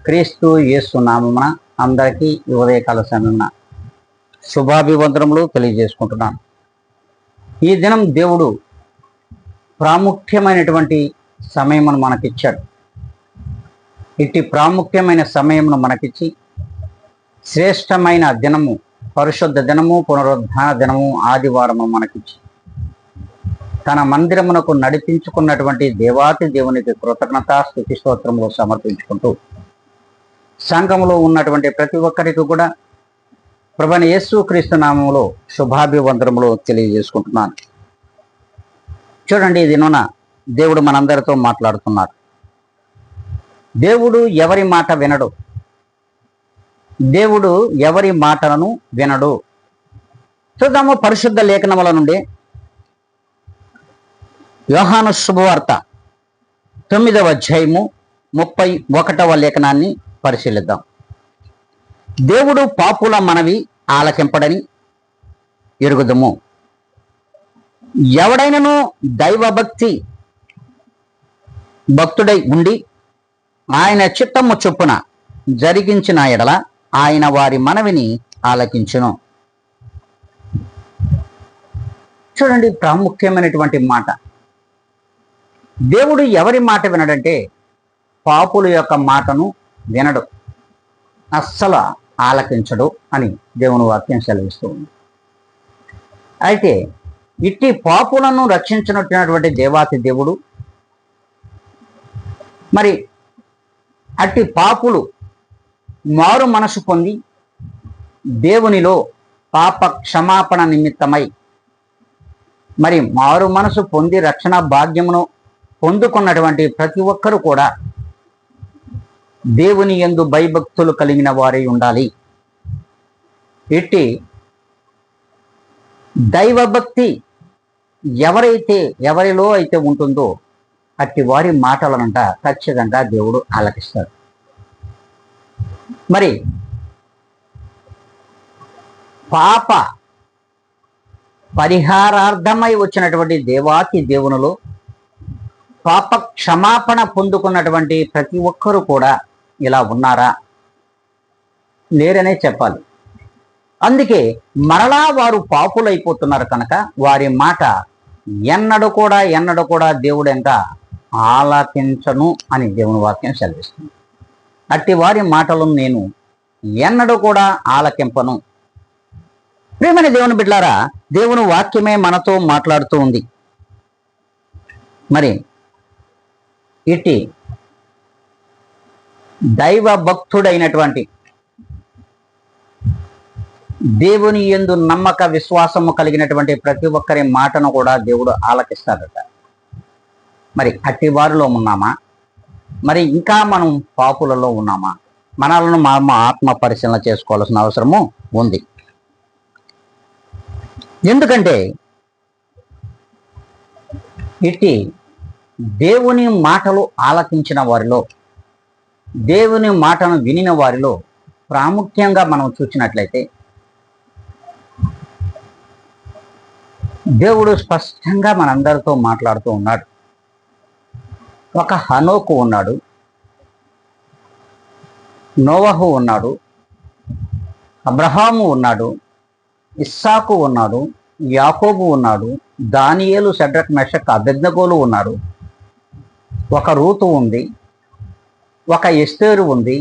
క్రీస్తు యేసు నామమున అందరికీ ఈ ఉదయకాల సమయమున శుభాభివందనములు తెలియజేసుకుంటున్నాను. ఈ దినం దేవుడు ప్రాముఖ్యమైనటువంటి సమయమును మనకిచ్చాడు. ఇట్టి ప్రాముఖ్యమైన సమయమును మనకిచ్చి శ్రేష్టమైన దినము, పరిశుద్ధ దినము, పునరుద్ధాన దినము, ఆదివారము మనకిచ్చి తన మందిరమునకు నడిపించుకున్నటువంటి దేవాతి దేవునికి కృతజ్ఞత స్తుతి స్తోత్రములు సమర్పించుకుంటూ సంఘములో ఉన్నటువంటి ప్రతి ఒక్కరికి కూడా ప్రభువైన యేసుక్రీస్తు నామములో శుభాభివందనములు తెలియజేసుకుంటున్నాను. చూడండి, ఈ దినమున దేవుడు మనందరితో మాట్లాడుతున్నారు. దేవుడు ఎవరి మాట వినడు. దేవుడు ఎవరి మాటలను వినడు. చూద్దాము పరిశుద్ధ లేఖనముల నుండి యోహాను శుభవార్త 9వ అధ్యాయము 31వ లేఖనాన్ని పరిశీలిద్దాం. దేవుడు పాపుల మనవి ఆలకింపడని ఎరుగుదము. ఎవడైనను భక్తుడై ఉండి ఆయన చిత్తము చొప్పున జరిగించిన ఎడల ఆయన వారి మనవిని ఆలకించును. చూడండి, ప్రాముఖ్యమైనటువంటి మాట. దేవుడు ఎవరి మాట వినడంటే పాపుల యొక్క మాటను వినడు, అస్సలు ఆలకించడు అని దేవుని వాక్యం సెలవిస్తూ ఉంది. అయితే ఇట్టి పాపులను రక్షించినటువంటి దేవాతి దేవుడు మరి అట్టి పాపులు మారు మనసు పొంది దేవునిలో పాప క్షమాపణ నిమిత్తమై మరి మారు మనసు పొంది రక్షణ భాగ్యమును పొందుకున్నటువంటి ప్రతి ఒక్కరూ కూడా దేవుని యందు భయభక్తులు కలిగిన వారై ఉండాలి. ఇట్టి దైవభక్తి ఎవరిలో అయితే ఉంటుందో అట్టి వారి మాటలనంట ఖచ్చితంగా దేవుడు ఆలకిస్తాడు. మరి పాప పరిహారార్థమై వచ్చినటువంటి దేవాతి దేవునిలో పాప క్షమాపణ పొందుకున్నటువంటి ప్రతి ఒక్కరూ కూడా ఇలా ఉన్నారా? లేరనే చెప్పాలి. అందుకే మరలా వారు పాపులైపోతున్నారు కనుక వారి మాట ఎన్నడూ కూడా దేవుడు ఇంకా ఆలకించను అని దేవుని వాక్యం సెలవిస్తుంది. అట్టి వారి మాటలను నేను ఎన్నడూ కూడా ఆలకింపను. ప్రియమైన దేవుని బిడ్డలారా, దేవుని వాక్యమే మనతో మాట్లాడుతూ ఉంది. మరి ఇట్టి దైవ భక్తుడైనటువంటి దేవుని యందు నమ్మక విశ్వాసము కలిగినటువంటి ప్రతి ఒక్కరి మాటను కూడా దేవుడు ఆలకిస్తాడట. మరి అట్టి వారిలో ఉన్నామా? మరి ఇంకా మనం పాపులలో ఉన్నామా? మనలను మా ఆత్మ పరిశీలన చేసుకోవాల్సిన అవసరము ఉంది. ఎందుకంటే ఇట్టి దేవుని మాటలు ఆలకించిన వారిలో, దేవుని మాటను వినిన వారిలో ప్రాముఖ్యంగా మనం చూసినట్లయితే దేవుడు స్పష్టంగా మనందరితో మాట్లాడుతూ ఉన్నాడు. ఒక హనోకు ఉన్నాడు, నోవహు ఉన్నాడు, అబ్రహాము ఉన్నాడు, ఇస్సాకు ఉన్నాడు, యాకోబు ఉన్నాడు, దానియేలు, షడ్రక్, మెషక్, అబేద్నెగోలు ఉన్నారు. ఒక రూతు ఉంది, ఒక ఎస్తేరు ఉంది,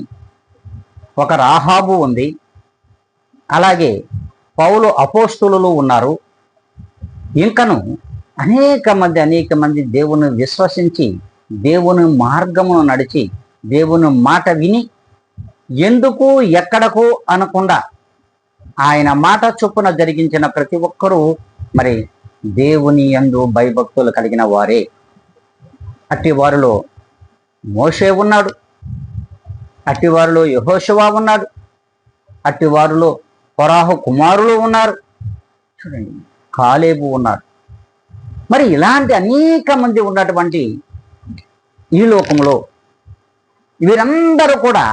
ఒక రాహాబు ఉంది, అలాగే పౌలు అపోస్తులు ఉన్నారు. ఇంకను అనేక మంది దేవుని విశ్వసించి దేవుని మార్గమును నడిచి దేవుని మాట విని ఎందుకు ఎక్కడకు అనకుండా ఆయన మాట చొప్పున జరిగించిన ప్రతి ఒక్కరూ మరి దేవుని యందు భయభక్తులు కలిగిన వారే. అట్టి వారిలో మోషే ఉన్నాడు, అట్టి వారిలో యెహోషువ ఉన్నాడు, అట్టి వారిలో కొరాహు కుమారులు ఉన్నారు. చూడండి, కాలేబు ఉన్నాడు. మరి ఇలాంటి అనేక మంది ఉన్నటువంటి ఈ లోకంలో వీరందరూ కూడా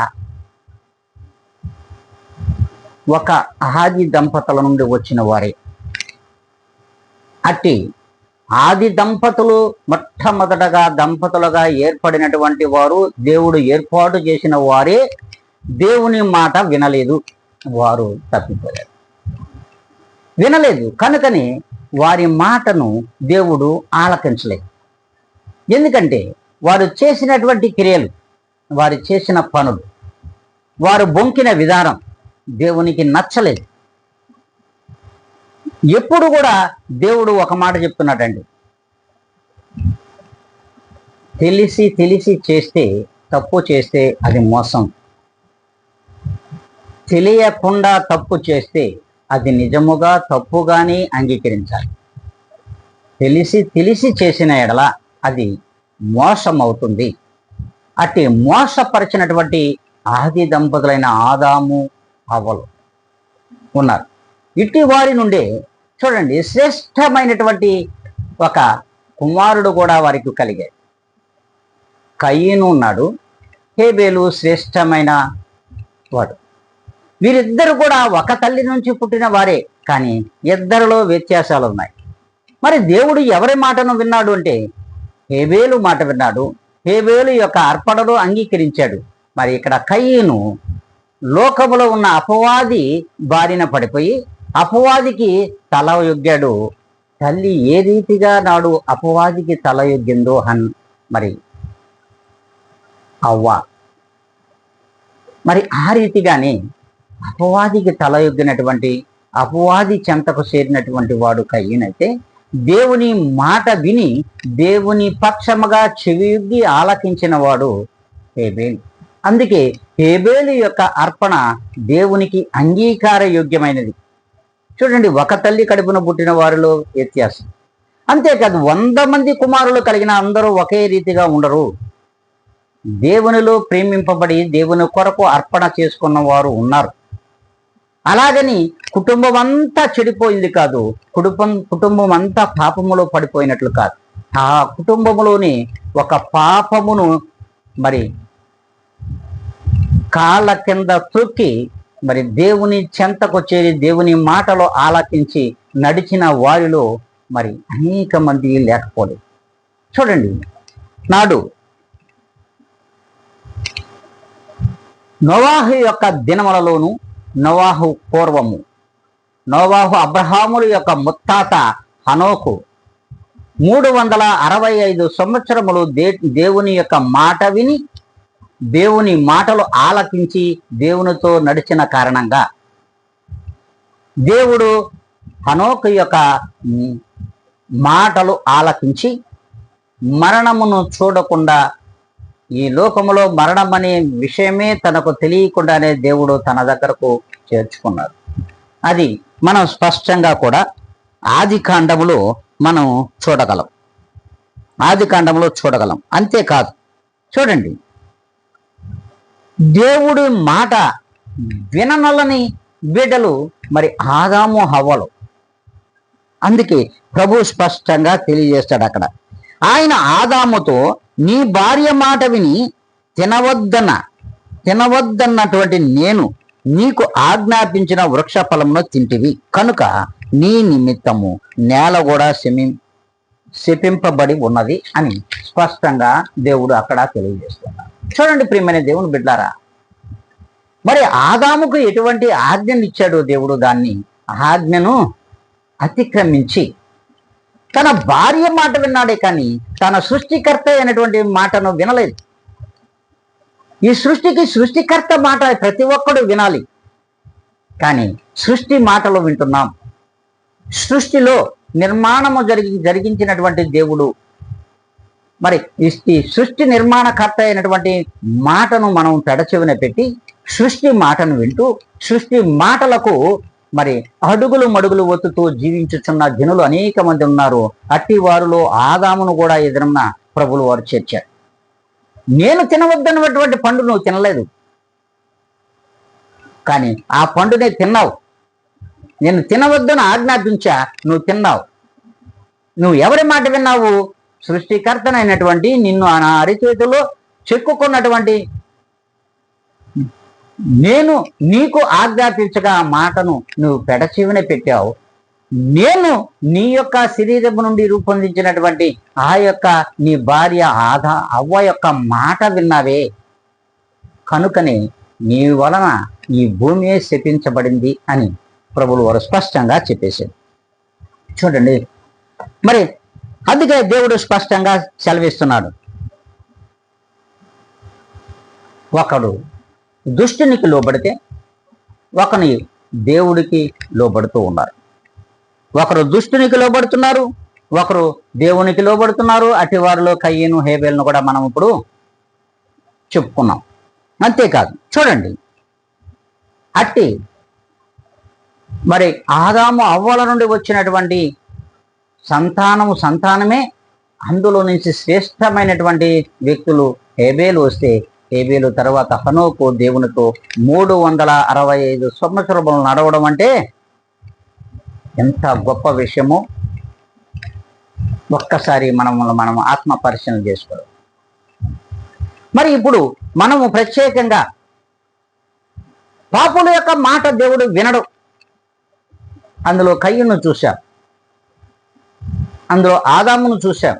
ఒక ఆది దంపతుల నుండి వచ్చిన వారే. అట్టి ఆది దంపతులు మొట్టమొదటగా దంపతులుగా ఏర్పడినటువంటి వారు, దేవుడు ఏర్పాటు చేసిన వారే దేవుని మాట వినలేదు, వారు తప్పిపోయారు. వినలేదు కనుకని వారి మాటను దేవుడు ఆలకించలేదు. ఎందుకంటే వారు చేసినటువంటి క్రియలు, వారు చేసిన పనులు, వారు బొంకిన విధానం దేవునికి నచ్చలేదు. ఎప్పుడు కూడా దేవుడు ఒక మాట చెప్తున్నాడండి, తెలిసి తెలిసి చేస్తే, తప్పు చేస్తే అది మోసం. తెలియకుండా తప్పు చేస్తే అది నిజముగా తప్పుగానే అంగీకరించాలి. తెలిసి తెలిసి చేసిన ఎడల అది మోసం అవుతుంది. అట్టి మోసపరిచినటువంటి ఆది దంపతులైన ఆదాము హవ్వలు ఉన్నారు. ఇట్టి వారి నుండే చూడండి శ్రేష్టమైనటువంటి ఒక కుమారుడు కూడా వారికి కలిగాడు. కయీను ఉన్నాడు, హేబేలు శ్రేష్టమైన వాడు. వీరిద్దరు కూడా ఒక తల్లి నుంచి పుట్టిన వారే, కానీ ఇద్దరిలో వ్యత్యాసాలు ఉన్నాయి. మరి దేవుడు ఎవరి మాటను విన్నాడు అంటే హేబేలు మాట విన్నాడు. హేబేలు యొక్క అర్పణను అంగీకరించాడు. మరి ఇక్కడ కయీను లోకములో ఉన్న అపవాది బారిన పడిపోయి అపవాదికి తల యొగ్గాడు. తల్లి ఏ రీతిగా నాడు అపవాదికి తల యొగ్గిందో మరి అవ్వ, మరి ఆ రీతిగానే అపవాదికి తల యొగ్గినటువంటి, అపవాది చెంతకు చేరినటువంటి వాడు కయీనైతే దేవుని మాట విని దేవుని పక్షముగా చెవియొగ్గి ఆలకించిన వాడు హేబేలు. అందుకే హేబేలు యొక్క అర్పణ దేవునికి అంగీకార యోగ్యమైనది. చూడండి, ఒక తల్లి కడుపున పుట్టిన వారిలో వ్యత్యాసం. అంతేకాదు 100 మంది కుమారులు కలిగిన అందరూ ఒకే రీతిగా ఉండరు. దేవునిలో ప్రేమింపబడి దేవుని కొరకు అర్పణ చేసుకున్న వారు ఉన్నారు. అలాగని కుటుంబం అంతా చెడిపోయింది కాదు, కుటుంబం అంతా పాపములో పడిపోయినట్లు కాదు. ఆ కుటుంబంలోని ఒక పాపమును మరి కాళ్ళ కింద తొక్కి మరి దేవుని చెంతకు చేరి దేవుని మాటలో ఆలకించి నడిచిన వారిలో మరి అనేక మంది లేకపోలేదు. చూడండి, నాడు నోవాహు యొక్క దినములలోను, నోవాహు పూర్వము, నోవాహు అబ్రహాముల యొక్క ముత్తాత హనోకు 365 సంవత్సరములు దేవుని యొక్క మాట విని దేవుని మాటలు ఆలకించి దేవునితో నడిచిన కారణంగా దేవుడు హనోకు యొక్క మాటలు ఆలకించి మరణమును చూడకుండా, ఈ లోకములో మరణం అనే విషయమే తనకు తెలియకుండానే దేవుడు తన దగ్గరకు చేర్చుకున్నాడు. అది మనం స్పష్టంగా కూడా ఆది కాండములో మనం చూడగలం. ఆది కాండములో చూడగలం. అంతేకాదు, చూడండి, దేవుడి మాట విననలని బిడ్డలు మరి ఆదాము హవ్వలు. అందుకే ప్రభు స్పష్టంగా తెలియజేస్తాడు అక్కడ. ఆయన ఆదాముతో, నీ భార్య మాట విని తినవద్దన్నటువంటి నేను నీకు ఆజ్ఞాపించిన వృక్ష ఫలమును తింటివి కనుక నీ నిమిత్తము నేల కూడా శపింపబడి ఉన్నది అని స్పష్టంగా దేవుడు అక్కడ తెలియజేస్తున్నాడు. చూడండి ప్రియమైన దేవుని బిడ్డారా, మరి ఆదాముకు ఎటువంటి ఆజ్ఞను ఇచ్చాడు దేవుడు? దాన్ని ఆజ్ఞను అతిక్రమించి తన భార్య మాట విన్నాడే కానీ తన సృష్టికర్త అయినటువంటి మాటను వినలేదు. ఈ సృష్టికి సృష్టికర్త మాట ప్రతి ఒక్కడు వినాలి, కానీ సృష్టి మాటలు వింటున్నాం. సృష్టిలో నిర్మాణము జరిగించినటువంటి దేవుడు మరి ఈ సృష్టి నిర్మాణకర్త అయినటువంటి మాటను మనం పెడచెవిన పెట్టి సృష్టి మాటను వింటూ సృష్టి మాటలకు మరి అడుగులు మడుగులు ఒత్తుతూ జీవించుచున్న జనులు అనేక మంది ఉన్నారు. అట్టి వారిలో ఆదామును కూడా ఎదురన్న ప్రభులు వారు చేర్చారు. నేను తినవద్దన్నటువంటి పండు నువ్వు తినలేదు, కానీ ఆ పండునే తిన్నావు. నేను తినవద్దని ఆజ్ఞాపించా, నువ్వు తిన్నావు. నువ్వు ఎవరి మాట విన్నావు? సృష్టికర్తనైనటువంటి నిన్ను ఆ అరిచేతిలో చెక్కుకున్నటువంటి నేను నీకు ఆజ్ఞాపించగా ఆ మాటను నువ్వు పెడచెవిన పెట్టావు. నేను నీ యొక్క శరీరము నుండి రూపొందించినటువంటి ఆ యొక్క నీ భార్య అవ్వ యొక్క మాట విన్నావే, కనుకనే నీ వలన ఈ భూమి శపించబడింది అని ప్రభువులు వారు స్పష్టంగా చెప్పేశారు. చూడండి, మరి అందుకే దేవుడు స్పష్టంగా సెలవిస్తున్నాడు, ఒకడు దుష్టునికి లోబడితే ఒకని దేవుడికి లోబడుతూ ఉన్నారు. ఒకరు దుష్టునికి లోబడుతున్నారు, ఒకరు దేవునికి లోబడుతున్నారు. అటు వారిలో కయ్యను హేబేల్ను కూడా మనం ఇప్పుడు చెప్పుకున్నాం. అంతేకాదు, చూడండి, అట్టి మరి ఆదాము అవ్వల నుండి వచ్చినటువంటి సంతానమే అందులో నుంచి శ్రేష్టమైనటువంటి వ్యక్తులు హేబేలు వస్తే, హేబేలు తర్వాత హనోకు దేవునితో 365 సంవత్సరములు నడవడం అంటే ఎంత గొప్ప విషయమో ఒక్కసారి మనం ఆత్మ పరిశీలన చేసుకోవాలి. మరి ఇప్పుడు మనము ప్రత్యేకంగా పాపుల యొక్క మాట దేవుడు వినడు. అందులో కయ్యను చూశాం, అందులో ఆదామును చూశాం,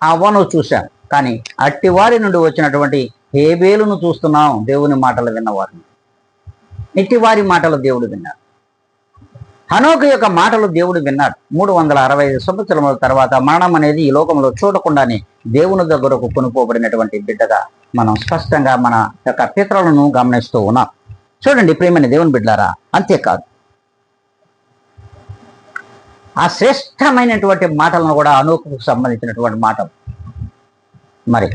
అవ్వను చూశాం. కానీ అట్టి వారి నుండి వచ్చినటువంటి హేబేలును చూస్తున్నాం, దేవుని మాటలు విన్నవారిని. ఇట్టి వారి మాటలు దేవుడు విన్నాడు. హనోకు యొక్క మాటలు దేవుడు విన్నాడు. 365 సంవత్సరముల తర్వాత మరణం అనేది ఈ లోకంలో చూడకుండానే దేవుని దగ్గరకు కొనుక్కోబడినటువంటి బిడ్డగా మనం స్పష్టంగా మన యొక్క పితరులను గమనిస్తూ ఉన్నాం. చూడండి ప్రియమైన దేవుని బిడ్డలారా, అంతేకాదు ఆ శ్రేష్టమైనటువంటి మాటలను కూడా హనోకుకు సంబంధించినటువంటి మాటలు మరి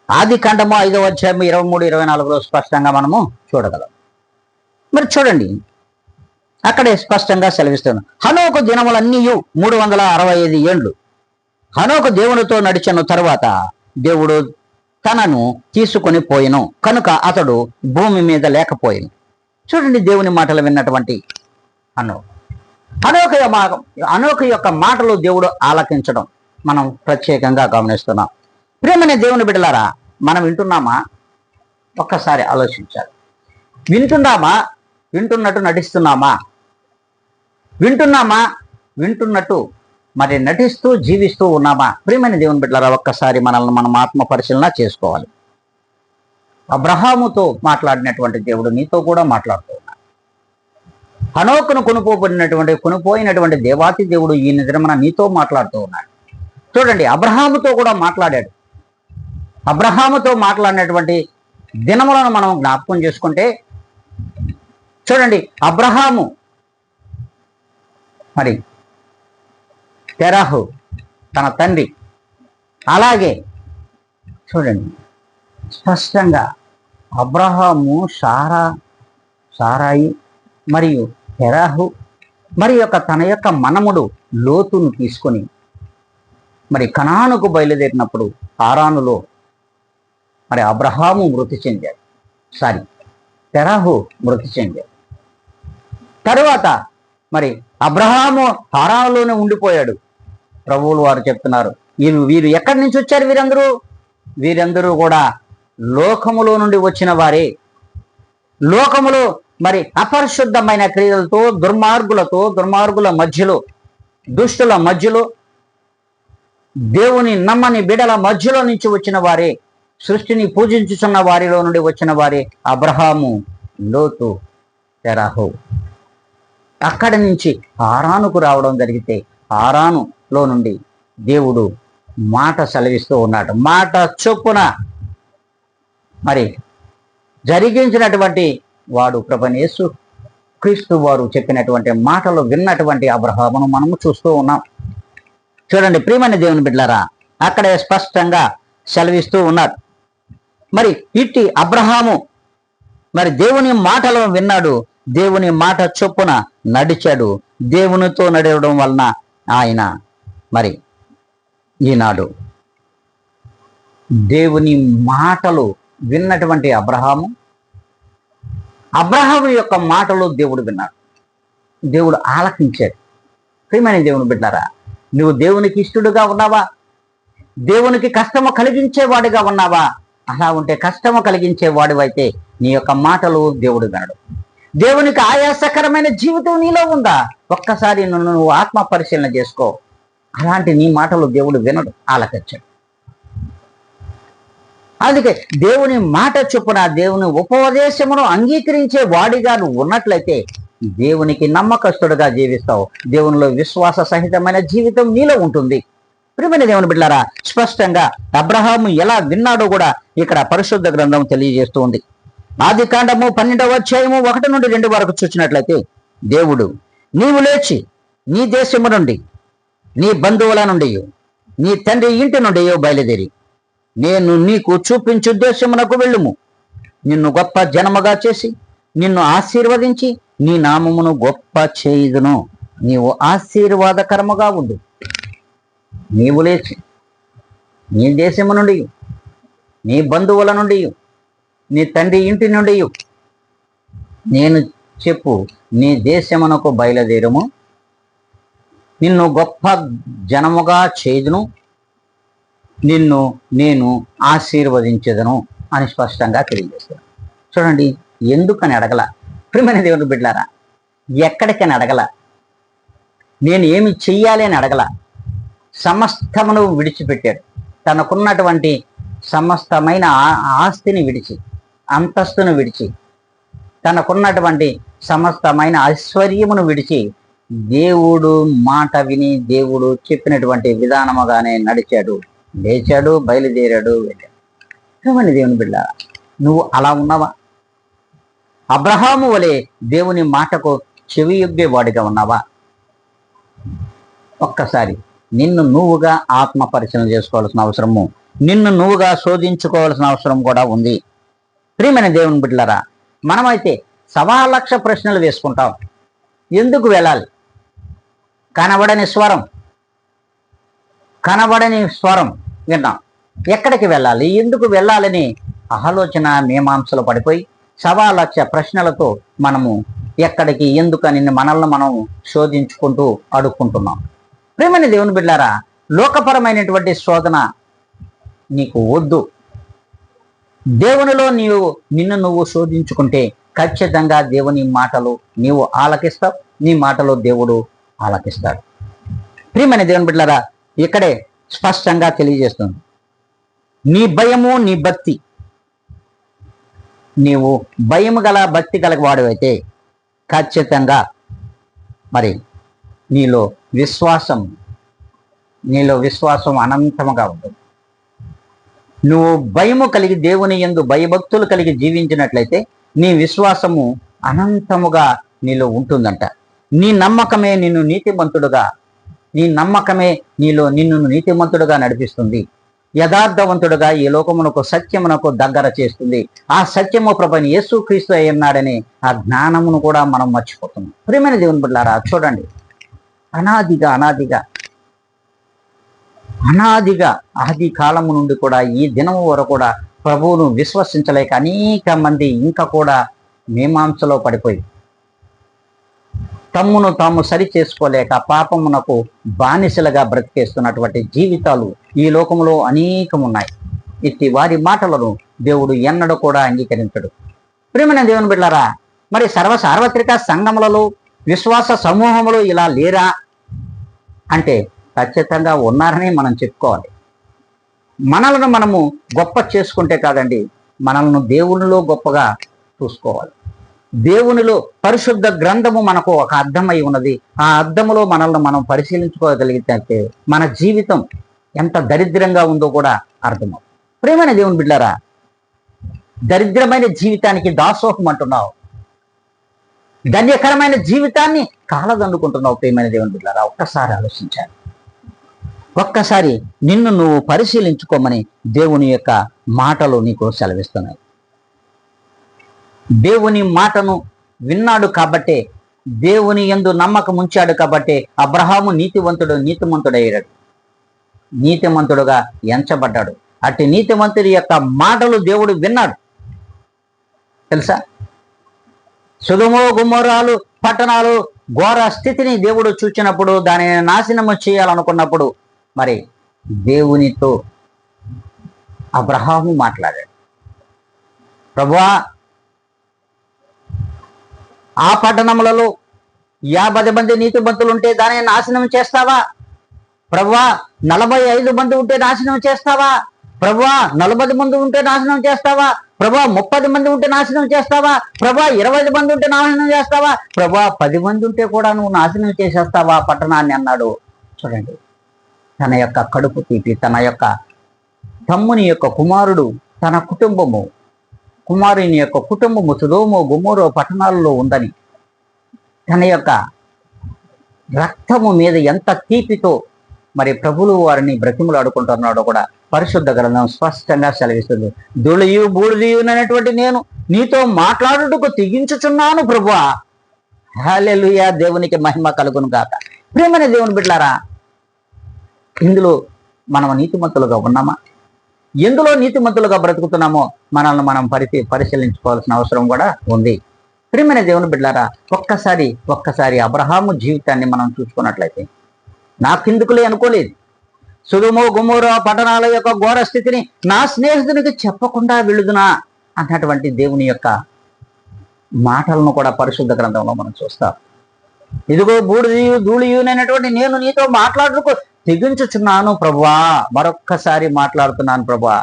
ఆదికాండము 5వ అధ్యాయం 23-24లో స్పష్టంగా మనము చూడగలం. మరి చూడండి, అక్కడే స్పష్టంగా సెలవిస్తున్నాను. హనోకు దినములన్నీ 365 ఏండ్లు. హనోకు దేవునితో నడిచిన తరువాత దేవుడు తనను తీసుకొని పోయెను, కనుక అతడు భూమి మీద లేకపోయెను. చూడండి, దేవుని మాటలు విన్నటువంటి హనోకు యొక్క మాటలు దేవుడు ఆలకించడం మనం ప్రత్యేకంగా గమనిస్తున్నాం. ప్రియమైన దేవుని బిడ్డలారా, మనం వింటున్నామా? ఒక్కసారి ఆలోచించాలి. వింటున్నామా? వింటున్నట్టు నటిస్తున్నామా? వింటున్నట్టు మరి నటిస్తూ జీవిస్తూ ఉన్నామా? ప్రియమైన దేవుని బిడ్డలారా, ఒక్కసారి మనల్ని మనం ఆత్మ పరిశీలన చేసుకోవాలి. అబ్రహాముతో మాట్లాడినటువంటి దేవుడు నీతో కూడా మాట్లాడుతూ ఉన్నాడు. హనోకును కొనుపోయినటువంటి దేవాతి దేవుడు ఈ నిజమున నీతో మాట్లాడుతూ ఉన్నాడు. చూడండి, అబ్రహాముతో కూడా మాట్లాడాడు. అబ్రహాముతో మాట్లాడినటువంటి దినములను మనం జ్ఞాపకం చేసుకుంటే, చూడండి, అబ్రహాము మరి తెరాహు తన తండ్రి, అలాగే చూడండి స్పష్టంగా అబ్రహాము సారాయి మరియు తెరాహు మరి తన యొక్క మనముడు లోతును తీసుకొని మరి కనానుకు బయలుదేరినప్పుడు హారానులో మరి అబ్రహాము మృతి చెందాడు. తెరాహు మృతి చెందాడు. తరువాత మరి అబ్రహాము హారానులోనే ఉండిపోయాడు. ప్రభువులు వారు చెప్తున్నారు, వీరు ఎక్కడి నుంచి వచ్చారు? వీరందరూ కూడా లోకములో నుండి వచ్చిన వారే. లోకములో మరి అపరిశుద్ధమైన క్రియలతో, దుర్మార్గుల మధ్యలో, దుష్టుల మధ్యలో, దేవుని నమ్మని బిడల మధ్యలో నుంచి వచ్చిన వారే, సృష్టిని పూజించుచున్న వారిలో నుండి వచ్చిన వారే అబ్రహాము, లోతు, తెరాహు. అక్కడి నుంచి హారానుకు రావడం జరిగితే హారానులో నుండి దేవుడు మాట సెలవిస్తూ ఉన్నాడు. మాట చొప్పున మరి జరిగించినటువంటి వాడు ప్రభువైన యేసు క్రీస్తు వారు చెప్పినటువంటి మాటలు విన్నటువంటి అబ్రహామును మనము చూస్తూ ఉన్నాం. చూడండి ప్రియమైన దేవుని బిడ్డలారా, అక్కడే స్పష్టంగా సెలవిస్తూ ఉన్నారు. మరి ఇట్టి అబ్రహాము మరి దేవుని మాటలను విన్నాడు, దేవుని మాట చొప్పున నడిచాడు. దేవునితో నడవడం వలన ఆయన మరి ఈనాడు దేవుని మాటలు విన్నటువంటి అబ్రహాము యొక్క మాటలు దేవుడు విన్నాడు, దేవుడు ఆలకించాడు. ప్రియమైన దేవుని బిడ్డారా, నువ్వు దేవునికి ఇష్టడుగా ఉన్నావా? దేవునికి కష్టము కలిగించేవాడిగా ఉన్నావా? అలా ఉంటే కష్టము కలిగించేవాడివైతే నీ యొక్క మాటలు దేవుడు వినడు. దేవునికి ఆయాసకరమైన జీవితం నీలో ఉందా? ఒక్కసారి నువ్వు ఆత్మ పరిశీలన చేసుకో. అలాంటి నీ మాటలు దేవుడు వినడు, ఆలకించాడు. అందుకే దేవుని మాట చొప్పున దేవుని ఉపదేశమును అంగీకరించే వాడిగా నువ్వు ఉన్నట్లయితే దేవునికి నమ్మకస్తుడుగా జీవిస్తావు. దేవునిలో విశ్వాస సహితమైన జీవితం నీలో ఉంటుంది. ప్రియమైన దేవుని బిడ్డలారా, స్పష్టంగా అబ్రహాము ఎలా విన్నాడో కూడా ఇక్కడ పరిశుద్ధ గ్రంథం తెలియజేస్తూ ఉంది. ఆదికాండము 12వ అధ్యాయము 1 నుండి 2 వరకు చూసినట్లయితే, దేవుడు నీవు లేచి నీ దేశము నుండి, నీ బంధువుల నుండి, నీ తండ్రి ఇంటి నుండి బయలుదేరి నేను నీకు చూపించు దేశమునకు వెళ్ళుము. నిన్ను గొప్ప జనముగా చేసి నిన్ను ఆశీర్వదించి నీ నామమును గొప్ప చేయుదును. నీవు ఆశీర్వాదకరముగా ఉండు. నీవు లేచి నీ దేశము నుండి, నీ బంధువుల నుండి, నీ తండ్రి ఇంటి నుండి నేను చెప్పు నీ దేశమునకు బయలుదేరము. నిన్ను గొప్ప జనముగా చేయుదును, నిన్ను నేను ఆశీర్వదించదును అని స్పష్టంగా తెలియజేస్తాను. చూడండి, ఎందుకని అడగల? ప్రియమైన దేవుని బిడ్డలారా, ఎక్కడికని అడగల, నేను ఏమి చెయ్యాలి అని అడగల. సమస్తమును విడిచిపెట్టాడు. తనకున్నటువంటి సమస్తమైన ఆస్తిని విడిచి, అంతస్తును విడిచి, తనకున్నటువంటి సమస్తమైన ఐశ్వర్యమును విడిచి దేవుడు మాట విని దేవుడు చెప్పినటువంటి విధానముగానే నడిచాడు, లేచాడు, బయలుదేరాడు, వెళ్ళాడు. ఏమని దేవుని బిడ్డ, నువ్వు అలా ఉన్నావా? అబ్రహాము వలె దేవుని మాటకు చెవియొగ్గేవాడిగా ఉన్నావా? ఒక్కసారి నిన్ను నువ్వుగా ఆత్మ పరిశీలన చేసుకోవాల్సిన అవసరము, నిన్ను నువ్వుగా శోధించుకోవాల్సిన అవసరం కూడా ఉంది. ప్రియమైన దేవుని బిడ్డలారా, మనమైతే 1,00,000 ప్రశ్నలు వేసుకుంటాం. ఎందుకు వెళ్ళాలి? కనబడని స్వరం విన్నాం. ఎక్కడికి వెళ్ళాలి, ఎందుకు వెళ్ళాలని ఆలోచన మీమాంసలు పడిపోయి 1,00,000 ప్రశ్నలతో మనము ఎక్కడికి, ఎందుకని మనల్ని మనం శోధించుకుంటూ అడుక్కుంటున్నాం. ప్రియమైన దేవుని బిడ్డలారా, లోకపరమైనటువంటి శోధన నీకు వద్దు. దేవునిలో నిన్ను నువ్వు శోధించుకుంటే ఖచ్చితంగా దేవుని మాటలు నీవు ఆలకిస్తావు, నీ మాటలో దేవుడు ఆలకిస్తాడు. ప్రియమైన దేవుని బిడ్డలారా, ఇక్కడే స్పష్టంగా తెలియజేస్తుంది, నీ భయము నీ భక్తి, నీవు భయము గల భక్తి గల వాడివైతే ఖచ్చితంగా మరి నీలో విశ్వాసం అనంతముగా ఉంటుంది. నువ్వు భయము కలిగి దేవుని యందు భయభక్తులు కలిగి జీవించినట్లయితే నీ విశ్వాసము అనంతముగా నీలో ఉంటుందంట. నీ నమ్మకమే నిన్ను నీతిమంతుడుగా, నీ నమ్మకమే నిన్ను నీతిమంతుడుగా నడిపిస్తుంది. యథార్థవంతుడుగా ఈ లోకమునకు సత్యమునకు దగ్గర చేస్తుంది. ఆ సత్యము ప్రభువైన యేసుక్రీస్తు అయ్యన్నాడని ఆ జ్ఞానమును కూడా మనం మర్చిపోతున్నాం. ప్రియమైన దేవుని బిడ్డలారా, చూడండి, అనాదిగా ఆది కాలము నుండి కూడా ఈ దినము వరకు కూడా ప్రభువును విశ్వసించలేక అనేక మంది ఇంకా కూడా మీమాంసలో పడిపోయి తమ్మును తాము సరి చేసుకోలేక పాపమునకు బానిసలుగా బ్రతికేస్తున్నటువంటి జీవితాలు ఈ లోకంలో అనేకం ఉన్నాయి. ఇట్టి వారి మాటలను దేవుడు ఎన్నడూ కూడా అంగీకరించడు. ప్రియమైన దేవుని బిడ్డలారా, మరి సార్వత్రిక సంఘములలో విశ్వాస సమూహములు ఇలా లేరా అంటే ఖచ్చితంగా ఉన్నారని మనం చెప్పుకోవాలి. మనలను మనము గొప్ప చేసుకుంటే కాదండి, మనల్ని దేవునిలో గొప్పగా చూసుకోవాలి. దేవునిలో పరిశుద్ధ గ్రంథము మనకు ఒక అర్థమై ఉన్నది. ఆ అర్థములో మనల్ని మనం పరిశీలించుకోగలిగితే మన జీవితం ఎంత దరిద్రంగా ఉందో కూడా అర్థమవుతుంది. ప్రియమైన దేవుని బిడ్డలారా, దరిద్రమైన జీవితానికి దాసోహం అంటున్నావు, ధన్యకరమైన జీవితాన్ని కాలదన్నుకుంటున్నావు. ప్రియమైన దేవుని బిడ్డలారా, ఒక్కసారి ఆలోచించాలి. ఒక్కసారి నిన్ను నువ్వు పరిశీలించుకోమని దేవుని యొక్క మాటలు నీకు సెలవిస్తున్నాయి. దేవుని మాటను విన్నాడు కాబట్టే, దేవుని యందు నమ్మకం ఉంచాడు కాబట్టే అబ్రహాము నీతిమంతుడయ్యాడు, నీతిమంతుడుగా ఎంచబడ్డాడు. అట్టి నీతిమంతుడి యొక్క మాటలు దేవుడు విన్నాడు. తెలుసా, సొదొమ గొమొర్రాలు పట్టణాలు ఘోర స్థితిని దేవుడు చూచినప్పుడు, దానిని నాశనము చేయాలనుకున్నప్పుడు మరి దేవునితో అబ్రహాము మాట్లాడాడు. ప్రభువా, ఆ పట్టణములలో 50 మంది నీతిమంతులు ఉంటే దానిని నాశనం చేస్తావా? ప్రభువా, 45 మంది ఉంటే నాశనం చేస్తావా? ప్రభువా 40 మంది ఉంటే నాశనం చేస్తావా? ప్రభువా 30 మంది ఉంటే నాశనం చేస్తావా? ప్రభువా 20 మంది ఉంటే నాశనం చేస్తావా? ప్రభువా 10 మంది ఉంటే కూడా నువ్వు నాశనం చేసేస్తావా పట్టణాన్ని అన్నాడు. చూడండి, తన యొక్క కడుపు తీపి, తన యొక్క తమ్ముని యొక్క కుమారుడు, తన కుటుంబము, కుమారుని యొక్క కుటుంబము సొదొమ గొమొర్రా పట్టణాలలో ఉందని, తన యొక్క రక్తము మీద ఎంత తీపితో మరి ప్రభువులు వారిని బ్రతిములాడుకుంటున్నాడో కూడా పరిశుద్ధ గ్రంథం స్పష్టంగా సెలవిస్తుంది. ధూళియు బూడిదయునైనటువంటి నేను నీతో మాట్లాడుటకు తెగించుచున్నాను ప్రభువా. హల్లెలూయా, దేవునికి మహిమ కలుగును గాక. ప్రియమైన దేవుని బిడ్డలారా, ఇందులో మనం నీతిమంతులుగా ఉన్నామా? ఎందులో నీతిమంతులుగా బ్రతుకుతున్నామో మనల్ని మనం పరిశీలించుకోవాల్సిన అవసరం కూడా ఉంది. ప్రియమైన దేవుని బిడ్డలారా, ఒక్కసారి అబ్రహాము జీవితాన్ని మనం చూసుకున్నట్లయితే, నాకెందుకులే అనుకోలేదు, సొదొమ గొమొర్రా పట్టణాల యొక్క ఘోర స్థితిని నా స్నేహితునికి చెప్పకుండా వెళుదునా అన్నటువంటి దేవుని యొక్క మాటలను కూడా పరిశుద్ధ గ్రంథంలో మనం చూస్తాం. ఇదిగో బూడిదయు ధూళియునైనటువంటి నేను నీతో మాట్లాడుటకు తెగించుచున్నాను ప్రభువా. మరొక్కసారి మాట్లాడుతున్నాను ప్రభువా.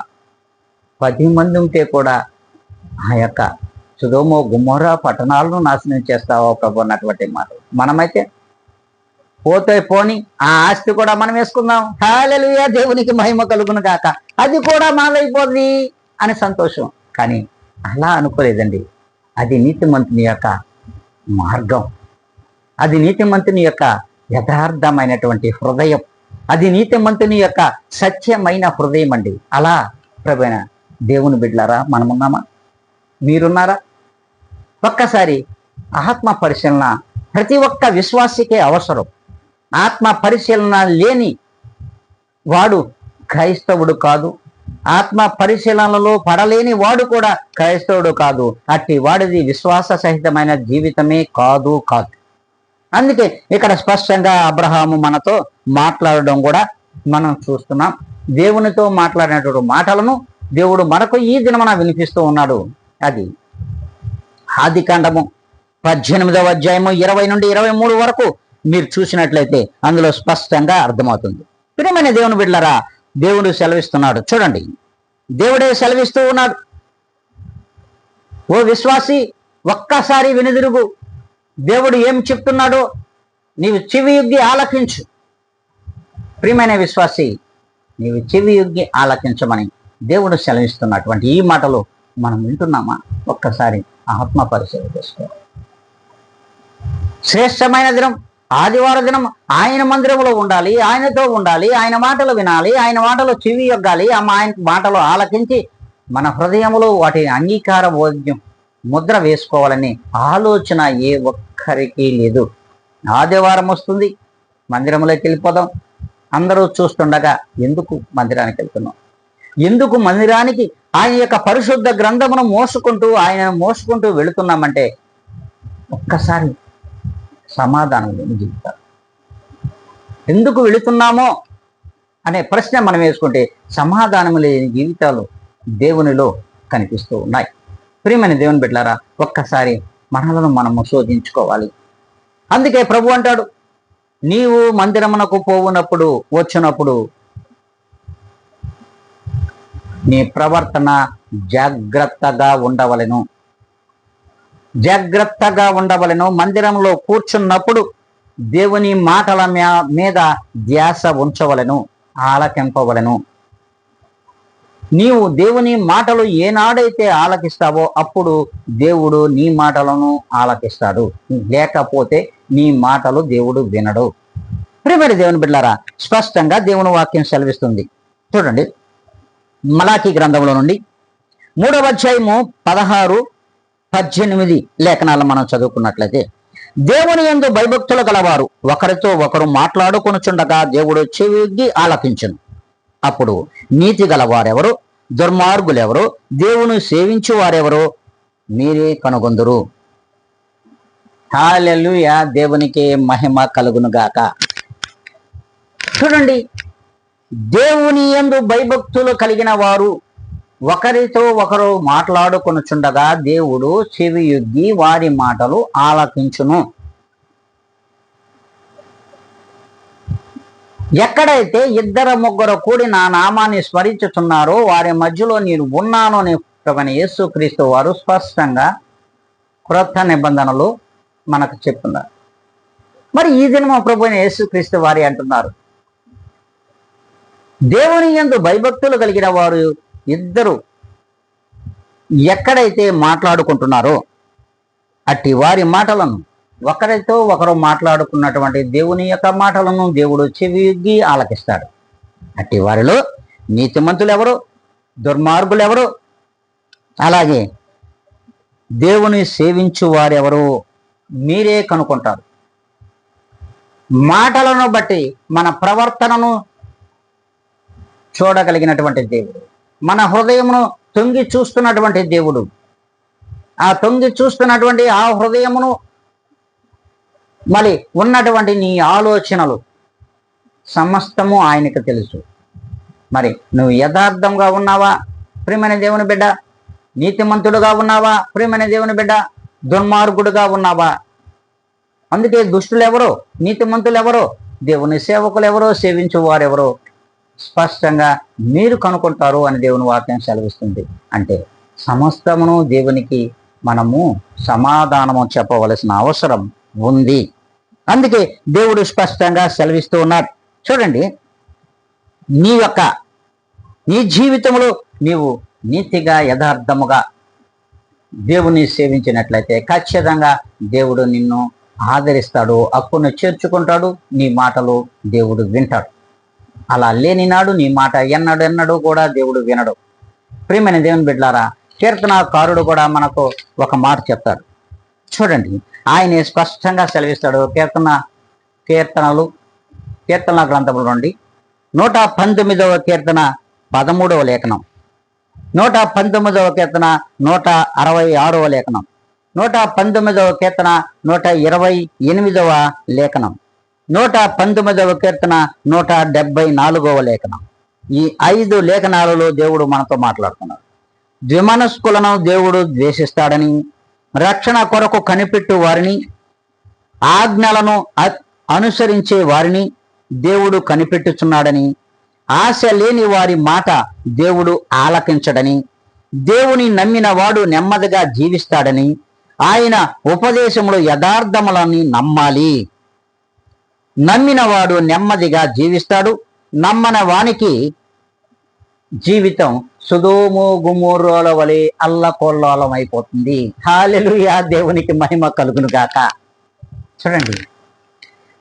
10 మంది ఉంటే కూడా ఆ యొక్క సొదొమ గొమొర్రా పట్టణాలను నాశనం చేస్తావా ప్రభు అన్నటువంటి మాట. మనమైతే పోతే పోని, ఆ ఆస్తి కూడా మనం వేసుకుందాం, హల్లెలూయా, దేవునికి మహిమ కలుగును గాక, అది కూడా మనదైపోద్ది అని సంతోషం. కానీ అలా అనుకోలేదండి. అది నీతిమంతుని యొక్క మార్గం, అది నీతిమంతుని యొక్క యథార్థమైనటువంటి హృదయం, అది నీతిమంతుని యొక్క సత్యమైన హృదయం అండి. అలా ప్రభువైన దేవుని బిడ్డలారా మనమున్నామా? మీరున్నారా? ఒక్కసారి ఆత్మ పరిశీలన ప్రతి ఒక్క విశ్వాసికే అవసరం. ఆత్మ పరిశీలన లేని వాడు క్రైస్తవుడు కాదు. ఆత్మ పరిశీలనలో పడలేని వాడు కూడా క్రైస్తవుడు కాదు. అట్టి వాడిది విశ్వాస సహితమైన జీవితమే కాదు. అందుకే ఇక్కడ స్పష్టంగా అబ్రహాము మనతో మాట్లాడడం కూడా మనం చూస్తున్నాం. దేవునితో మాట్లాడినటువంటి మాటలను దేవుడు మనకు ఈ దినమున వినిపిస్తూ ఉన్నాడు. అది ఆదికాండము 18వ అధ్యాయము 20 నుండి 23 వరకు మీరు చూసినట్లయితే అందులో స్పష్టంగా అర్థమవుతుంది. ప్రియమైన దేవుని బిడ్డలారా, దేవుడు సెలవిస్తున్నాడు. చూడండి, దేవుడే సెలవిస్తూ ఉన్నాడు. ఓ విశ్వాసి, ఒక్కసారి వెనుదిరుగు. దేవుడు ఏం చెప్తున్నాడో నీవు చెవియొగ్గి ఆలకించు. ప్రియమైన విశ్వాసి, నీవు చెవియొగ్గి ఆలకించమని దేవుడు సెలవిస్తున్నటువంటి ఈ మాటలు మనం వింటున్నామా? ఒక్కసారి ఆత్మ పరిశీలన చేసుకోవాలి. శ్రేష్టమైన దినం ఆదివార దినం ఆయన మందిరంలో ఉండాలి, ఆయనతో ఉండాలి, ఆయన మాటలు వినాలి, ఆయన మాటలు చెవి యొగ్గాలి, ఆయన మాటలు ఆలకించి మన హృదయంలో వాటి అంగీకార బోధ్యం ముద్ర వేసుకోవాలని ఆలోచన ఏ ఒక్కరికి లేదు. ఆదివారం వస్తుంది, మందిరంలోకి వెళ్ళిపోదాం, అందరూ చూస్తుండగా ఎందుకు మందిరానికి వెళ్తున్నాం? ఎందుకు మందిరానికి ఆయన యొక్క పరిశుద్ధ గ్రంథమును ఆయనను మోసుకుంటూ వెళుతున్నామంటే ఒక్కసారి సమాధానం లేని జీవితాలు. ఎందుకు వెళుతున్నామో అనే ప్రశ్న మనం వేసుకుంటే సమాధానం లేని జీవితాలు దేవునిలో కనిపిస్తూ ఉన్నాయి. ప్రియమైన దేవుని బిడ్డలారా, ఒక్కసారి మనలను మనము శోధించుకోవాలి. అందుకే ప్రభు అంటాడు, నీవు మందిరమునకు పోవునప్పుడు వచ్చినప్పుడు నీ ప్రవర్తన జాగ్రత్తగా ఉండవలెను. మందిరంలో కూర్చున్నప్పుడు దేవుని మాటల మీద ధ్యాస ఉంచవలెను, ఆలకింపవలెను. నీవు దేవుని మాటలు ఏనాడైతే ఆలకిస్తావో అప్పుడు దేవుడు నీ మాటలను ఆలకిస్తాడు. లేకపోతే నీ మాటలు దేవుడు వినడు. ప్రియమైన దేవుని బిడ్డలారా, స్పష్టంగా దేవుని వాక్యం సెలవిస్తుంది. చూడండి, మలాకీ గ్రంథంలో నుండి 3వ అధ్యాయము 16-18 లేఖనాలు మనం చదువుకున్నట్లయితే, దేవుని యందు భయభక్తులు గలవారు ఒకరితో ఒకరు మాట్లాడుకొనుచుండగా దేవుడు చెవియొగ్గి ఆలకించును. అప్పుడు నీతి గలవారెవరు, దుర్మార్గులెవరు, దేవుని సేవించు వారెవరో మీరే కనుగొందురు. హల్లెలూయా, దేవునికి మహిమ కలుగును గాక. చూడండి, దేవుని యందు భయభక్తులు కలిగిన వారు ఒకరితో ఒకరు మాట్లాడుకొనుచుండగా దేవుడు చెవియొగ్గి వారి మాటలు ఆలకించును. ఎక్కడైతే ఇద్దరు ముగ్గురు కూడి నా నామాన్ని స్మరించుతున్నారో వారి మధ్యలో నేను ఉన్నాను అని ప్రభువైన యేసుక్రీస్తు వారు స్పష్టంగా క్రొత్త నిబంధనలు మనకు చెప్తున్నారు. మరి ఈ దినం ప్రభువైన యేసుక్రీస్తు వారి అంటున్నారు, దేవుని యందు భయభక్తులు కలిగిన వారు ఇద్దరు ఎక్కడైతే మాట్లాడుకుంటున్నారో అట్టి వారి మాటలను, ఒకరితో ఒకరు మాట్లాడుకున్నటువంటి దేవుని యొక్క మాటలను దేవుడు చెవియొగ్గి ఆలకిస్తాడు. అట్టి వారిలో నీతిమంతులు ఎవరు, దుర్మార్గులు ఎవరు, అలాగే దేవుని సేవించు వారెవరు మీరే కనుక్కుంటారు. మాటలను బట్టి మన ప్రవర్తనను చూడగలిగినటువంటి దేవుడు, మన హృదయమును తొంగి చూస్తున్నటువంటి దేవుడు, ఆ తొంగి చూస్తున్నటువంటి ఆ హృదయమును మరి ఉన్నటువంటి నీ ఆలోచనలు సమస్తము ఆయనకు తెలుసు. మరి నువ్వు యథార్థంగా ఉన్నావా ప్రియమైన దేవుని బిడ్డ? నీతిమంతుడుగా ఉన్నావా ప్రియమైన దేవుని బిడ్డ? దుర్మార్గుడుగా ఉన్నావా? అందుకే దుష్టులు ఎవరో, నీతిమంతులు ఎవరో, దేవుని సేవకులు ఎవరో, సేవించు వారెవరో స్పష్టంగా మీరు కనుక్కుంటారు అని దేవుని వాక్యం సెలవిస్తుంది. అంటే సమస్తమును దేవునికి మనము సమాధానము చెప్పవలసిన అవసరం ఉంది. అందుకే దేవుడు స్పష్టంగా సెలవిస్తూ ఉన్నాడు. చూడండి, నీ జీవితంలో నీవు నీతిగా యథార్థముగా దేవుని సేవించినట్లయితే ఖచ్చితంగా దేవుడు నిన్ను ఆదరిస్తాడు, హక్కును చేర్చుకుంటాడు, నీ మాటలు దేవుడు వింటాడు. అలా లేని నాడు నీ మాట ఎన్నడూ కూడా దేవుడు వినడు. ప్రియమైన దేవుని బిడ్డలారా, కీర్తనకారుడు కూడా మనకు ఒక మాట చెప్తాడు. చూడండి, ఆయన స్పష్టంగా సెలవిస్తాడు. కీర్తనల గ్రంథముల నుండి 119వ కీర్తన 13వ లేఖనం, 119వ కీర్తన 166వ లేఖనం, 119వ కీర్తన 128వ లేఖనం, 119వ కీర్తన 174వ లేఖనం. ఈ 5 లేఖనాలలో దేవుడు మనతో మాట్లాడుతున్నాడు. ద్విమనస్కులను దేవుడు ద్వేషిస్తాడని, రక్షణ కొరకు కనిపెట్టు వారిని, ఆజ్ఞలను అనుసరించే వారిని దేవుడు కనిపెట్టుచున్నాడని, ఆశ లేని వారి మాట దేవుడు ఆలకించడని, దేవుని నమ్మిన వాడు నెమ్మదిగా జీవిస్తాడని, ఆయన ఉపదేశములు యథార్థములని నమ్మాలి. నమ్మిన వాడు నెమ్మదిగా జీవిస్తాడు, నమ్మని వానికి జీవితం సొదొమ గొమొర్రాల వలె అల్లకొల్లోలం అయిపోతుంది. హల్లెలూయా, దేవునికి మహిమ కలుగును గాక. చూడండి,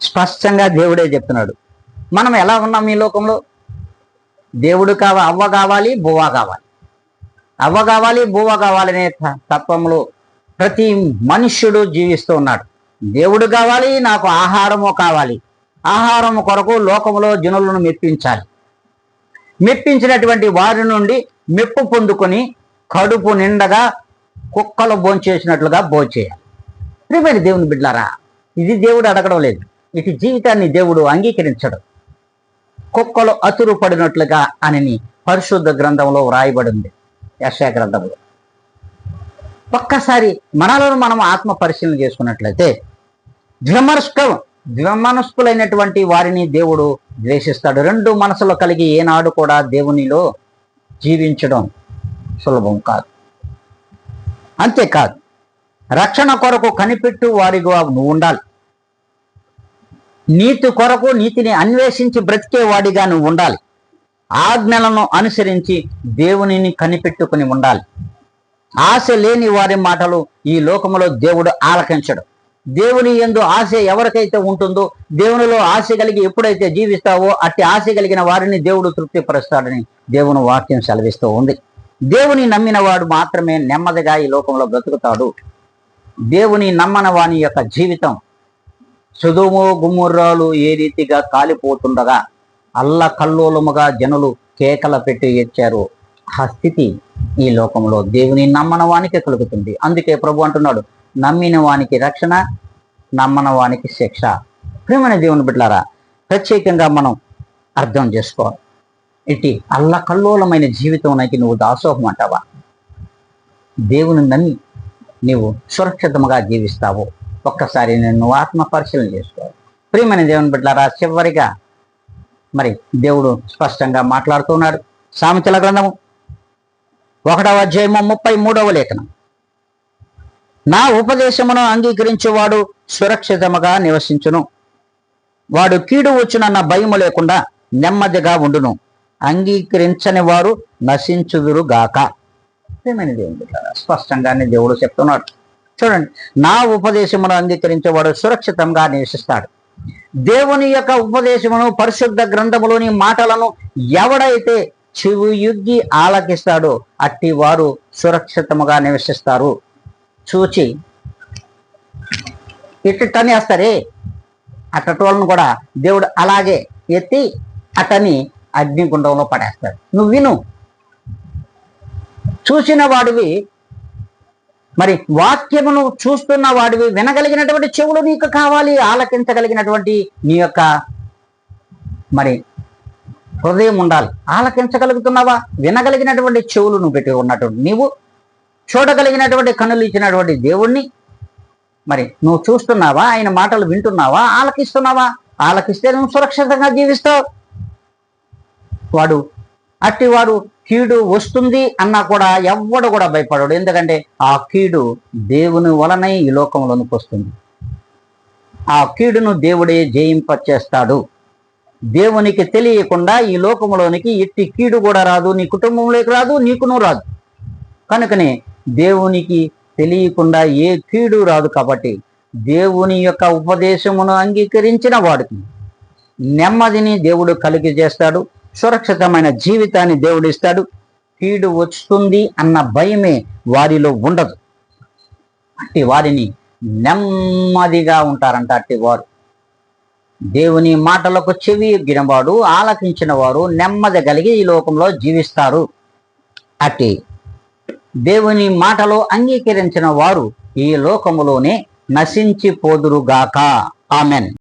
స్పష్టంగా దేవుడే చెప్తున్నాడు. మనం ఎలా ఉన్నాం ఈ లోకంలో? దేవుడు అవ్వ కావాలి, బువ్వ కావాలి, అవ్వ కావాలి, బువ్వ కావాలనే తత్వంలో ప్రతి మనుష్యుడు జీవిస్తూ ఉన్నాడు. దేవుడు కావాలి, నాకు ఆహారము కావాలి, ఆహారము కొరకు లోకంలో జనులను మెప్పించాలి. మెప్పించినటువంటి వారి నుండి మెప్పు పొందుకొని కడుపు నిండగా కుక్కలు భోంచేసినట్లుగా భోంచేయాలి. ప్రియమైన దేవుని బిడ్డలారా, ఇది దేవుడు అడగడం లేదు. ఇటు జీవితాన్ని దేవుడు అంగీకరించడు. కుక్కలు అతురు పడినట్లుగా అని పరిశుద్ధ గ్రంథంలో వ్రాయబడింది, యెషయా గ్రంథంలో. ఒక్కసారి మనలను మనం ఆత్మ పరిశీలన చేసుకున్నట్లయితే ద్విమనస్కులైనటువంటి వారిని దేవుడు ద్వేషిస్తాడు. 2 మనసులు కలిగి ఏనాడు కూడా దేవునిలో జీవించడం సులభం కాదు. అంతేకాదు, రక్షణ కొరకు కనిపెట్టు వారిగా నువ్వు ఉండాలి. నీతి కొరకు నీతిని అన్వేషించి బ్రతికే వాడిగా నువ్వు ఉండాలి. ఆజ్ఞలను అనుసరించి దేవునిని కనిపెట్టుకుని ఉండాలి. ఆశ లేని వారి మాటలు ఈ లోకములో దేవుడు ఆలకించడు. దేవుని యందు ఆశ ఎవరికైతే ఉంటుందో, దేవునిలో ఆశ కలిగి ఎప్పుడైతే జీవిస్తావో అట్టి ఆశ కలిగిన వారిని దేవుడు తృప్తిపరుస్తాడని దేవుని వాక్యం సెలవిస్తూ ఉంది. దేవుని నమ్మిన వాడు మాత్రమే నెమ్మదిగా ఈ లోకంలో బ్రతుకుతాడు. దేవుని నమ్మని వాని యొక్క జీవితం సొదొమ గొమొర్రాలు ఏ రీతిగా కాలిపోతుండగా అల్లకల్లోలముగా జనులు కేకల పెట్టి ఏడ్చారు, ఆ స్థితి ఈ లోకంలో దేవుని నమ్మని వానికి కలుగుతుంది. అందుకే ప్రభు అంటున్నాడు, నమ్మిన వానికి రక్షణ, నమ్మని వానికి శిక్ష. ప్రియమైన దేవుని బిడ్డలారా, ప్రత్యేకంగా మనం అర్థం చేసుకోవాలి. ఇటు అల్లకల్లోలమైన జీవితంలోకి నువ్వు దాసోహం అంటావా? దేవుని నమ్మి నీవు సురక్షితంగా జీవిస్తావు? ఒక్కసారి నువ్వు ఆత్మ పరిశీలన చేసుకోవాలి. ప్రియమైన దేవుని బిడ్డలారా, చివరిగా మరి దేవుడు స్పష్టంగా మాట్లాడుతున్నాడు. సామెతల గ్రంథము 1వ అధ్యాయము 33వ లేఖనం. నా ఉపదేశమును అంగీకరించేవాడు సురక్షితముగా నివసించును, వాడు కీడు వచ్చునన్న భయము లేకుండా నెమ్మదిగా ఉండును, అంగీకరించని వారు నశించుదురు గాక. ఏమైనా దేవుడు స్పష్టంగానే దేవుడు చెప్తున్నాడు. చూడండి, నా ఉపదేశమును అంగీకరించేవాడు సురక్షితంగా నివసిస్తాడు. దేవుని యొక్క ఉపదేశమును, పరిశుద్ధ గ్రంథములోని మాటలను ఎవడైతే చెవియొగ్గి ఆలకిస్తాడో అట్టి వారు సురక్షితముగా నివసిస్తారు. చూచి ఇట్టని వేస్తారే, అట్టటోళ్ళను కూడా దేవుడు అలాగే ఎత్తి అతని అగ్నిగుండంలో పడేస్తాడు. నువ్వు విను, చూసిన వాడివి, మరి వాక్యమును చూస్తున్న వాడివి, వినగలిగినటువంటి చెవులు నీకు కావాలి, ఆలకించగలిగినటువంటి నీ యొక్క మరి హృదయం ఉండాలి. ఆలకించగలుగుతున్నావా? వినగలిగినటువంటి చెవులు నువ్వు పెట్టి ఉన్నటువంటి నీవు, చూడగలిగినటువంటి కనులు ఇచ్చినటువంటి దేవుణ్ణి మరి నువ్వు చూస్తున్నావా? ఆయన మాటలు వింటున్నావా? ఆలకిస్తున్నావా? ఆలకిస్తే నువ్వు సురక్షితంగా జీవిస్తావు. అట్టివాడు కీడు వస్తుంది అన్నా కూడా ఎవ్వడు కూడా భయపడడు. ఎందుకంటే ఆ కీడు దేవుని వలనే ఈ లోకంలోనికి వస్తుంది. ఆ కీడును దేవుడే జయింపచేస్తాడు. దేవునికి తెలియకుండా ఈ లోకంలోనికి ఎట్టి కీడు కూడా రాదు, నీ కుటుంబంలోకి రాదు, నీకును రాదు. కనుకనే దేవునికి తెలియకుండా ఏ కీడు రాదు. కాబట్టి దేవుని యొక్క ఉపదేశమును అంగీకరించిన వాడికి నెమ్మదిని దేవుడు కలిగి చేస్తాడు, సురక్షితమైన జీవితాన్ని దేవుడు ఇస్తాడు. కీడు వస్తుంది అన్న భయమే వారిలో ఉండదు. అట్టి వారిని నెమ్మదిగా ఉంటారంట. అట్టి వారు దేవుని మాటలకు చెవి ఎగ్గినవాడు, ఆలకించిన వారు నెమ్మది కలిగి ఈ లోకంలో జీవిస్తారు. అట్టి దేవుని మాటలో అంగీకరించిన వారు ఈ లోకములోనే నశించిపోదురుగాక. ఆమెన్.